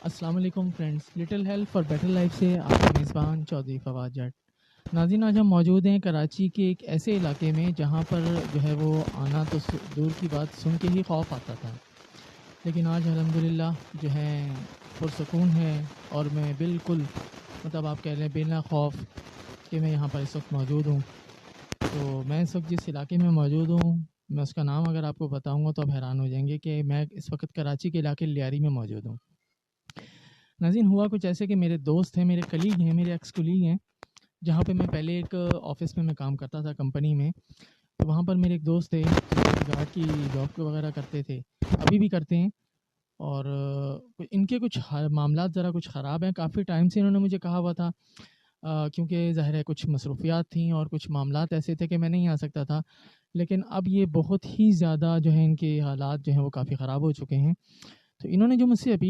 السلام علیکم friends, little help for better life سے آپ کا میزبان چودھری فواد جٹ۔ ناظرین، آج ہم موجود ہیں کراچی کے ایک ایسے علاقے میں جہاں پر جو ہے وہ آنا تو دور کی بات، سن کے ہی خوف آتا تھا، لیکن آج الحمدللہ جو ہے پرسکون ہے، اور میں بالکل مطلب آپ کہہ لیں بلا خوف کہ میں یہاں پر اس وقت موجود ہوں۔ تو میں اس وقت جس علاقے میں موجود ہوں، میں اس کا نام اگر آپ کو بتاؤں گا تو آپ حیران ہو جائیں گے کہ میں اس وقت کراچی کے علاقے لیاری میں موجود ہوں۔ ناظرین، ہوا کچھ ایسے کہ میرے دوست ہیں، میرے کلیگ ہیں، میرے ایکس کلیگ ہیں، جہاں پہ میں پہلے ایک آفس میں کام کرتا تھا، کمپنی میں۔ تو وہاں پر میرے ایک دوست تھے، گارڈ کی جاب وغیرہ کرتے تھے، ابھی بھی کرتے ہیں، اور ان کے کچھ معاملات ذرا کچھ خراب ہیں۔ کافی ٹائم سے انہوں نے مجھے کہا ہوا تھا، کیونکہ ظاہر ہے کچھ مصروفیات تھیں اور کچھ معاملات ایسے تھے کہ میں نہیں آ سکتا تھا، لیکن اب یہ بہت ہی زیادہ جو ہے ان کے حالات جو ہیں وہ کافی خراب ہو چکے ہیں۔ تو انہوں نے جو مجھ سے اپیل